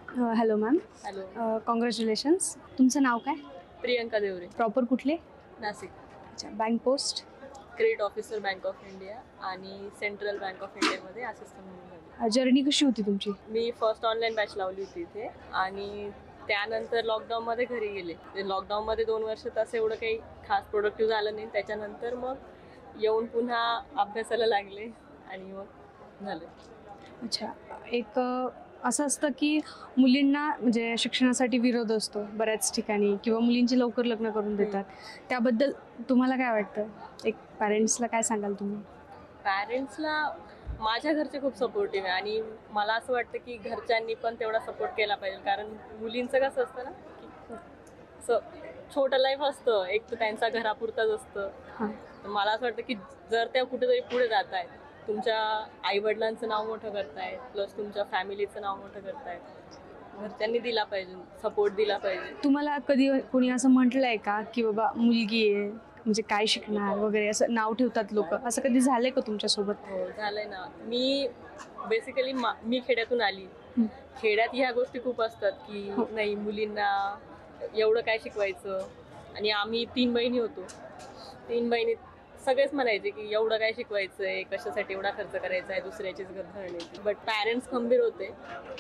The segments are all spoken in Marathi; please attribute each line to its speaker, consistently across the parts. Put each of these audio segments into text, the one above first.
Speaker 1: Hello ma'am.
Speaker 2: हॅलो.
Speaker 1: कॉंग्रॅच्युलेशन्स. तुमचं नाव काय?
Speaker 2: प्रियंका देवरे,
Speaker 1: प्रॉपर कुठले?
Speaker 2: नाशिक.
Speaker 1: अच्छा. Bank post?
Speaker 2: Credit officer bank of India आणि सेंट्रल बँक ऑफ इंडियामध्ये असिस्टंट म्हणून झाली.
Speaker 1: जर्नी कशी होती तुमची?
Speaker 2: मी फर्स्ट ऑनलाईन बॅच लावली होती इथे आणि त्यानंतर लॉकडाऊनमध्ये घरी गेले. ते लॉकडाऊनमध्ये 2 वर्ष तसं एवढं काही खास प्रोडक्टिव्ह झालं नाही. त्याच्यानंतर मग येऊन पुन्हा अभ्यासाला लागले आणि मग झालं.
Speaker 1: अच्छा. एक असं असतं की मुलींना म्हणजे शिक्षणासाठी विरोध असतो बऱ्याच ठिकाणी किंवा मुलींची लवकर लग्न करून देतात. त्याबद्दल तुम्हाला काय वाटतं? एक पॅरेंट्सला काय सांगाल तुम्ही?
Speaker 2: पॅरेंट्सला माझ्या घरचे खूप सपोर्टिव्ह आहे आणि मला असं वाटतं की घरच्यांनी पण तेवढा सपोर्ट केला पाहिजे. कारण मुलींचं कसं असतं ना की खूप असं छोटं लाईफ असतं, एक तर त्यांचा घरापुरताच असतं.
Speaker 1: हां.
Speaker 2: तर मला असं वाटतं की जर त्या कुठेतरी पुढे जात आहेत, तुमच्या आईवडिलांचं नाव मोठं करतायत, प्लस तुमच्या फॅमिलीचं नाव मोठं करतायत, घरच्यांनी दिला पाहिजे, सपोर्ट दिला पाहिजे.
Speaker 1: तुम्हाला कधी कोणी असं म्हटलंय का की बाबा मुलगी आहे म्हणजे काय शिकणार वगैरे असं नाव ठेवतात लोक, असं कधी झालंय का तुमच्यासोबत?
Speaker 2: हो, झालंय ना. मी बेसिकली मी खेड्यातून आली. खेड्यात ह्या गोष्टी खूप असतात की
Speaker 1: हो.
Speaker 2: नाही मुलींना एवढं काय शिकवायचं. आणि आम्ही 3 बहिणी होतो. 3 बहिणी सगळेच म्हणायचे की एवढं काय शिकवायचंय, कशासाठी एवढा खर्च करायचा आहे दुसऱ्याचीच घर धरण्याची. बट पॅरेंट्स खंबीर होते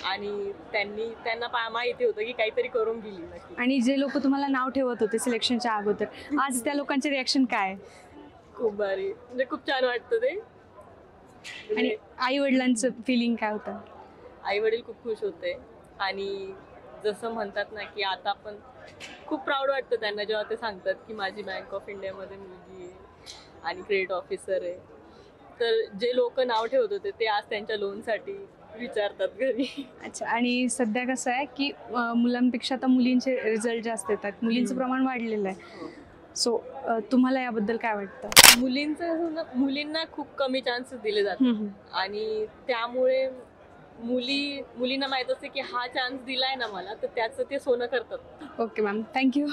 Speaker 2: आणि त्यांना माहिती होतं की काहीतरी करून गेली नक्की.
Speaker 1: आणि जे लोक तुम्हाला नाव ठेवत होते सिलेक्शनच्या अगोदर, आज त्या लोकांचे रिॲक्शन काय?
Speaker 2: खूप भारी, म्हणजे खूप छान वाटतं ते.
Speaker 1: आणि आई वडिलांचं फिलिंग काय होतं?
Speaker 2: आई वडील खूप खुश होते आणि जसं म्हणतात ना की आता पण खूप प्राऊड वाटतं त्यांना जेव्हा ते सांगतात की माझी बँक ऑफ इंडियामध्ये मुलगी आहे आणि क्रेडिट ऑफिसर आहे. तर जे लोक नाव ठेवत होते ते आज त्यांच्या लोनसाठी विचारतात घरी.
Speaker 1: अच्छा. आणि सध्या कसं आहे की मुलांपेक्षा आता मुलींचे रिझल्ट जास्त येतात, मुलींचं प्रमाण वाढलेलं आहे. सो तुम्हाला याबद्दल काय वाटतं?
Speaker 2: मुलींना खूप कमी चान्सेस दिले जातात आणि त्यामुळे मुलींना माहित असते की हा चान्स दिलाय ना मला, तर त्याचं ते सोनं करतात.
Speaker 1: Okay ma'am, thank you.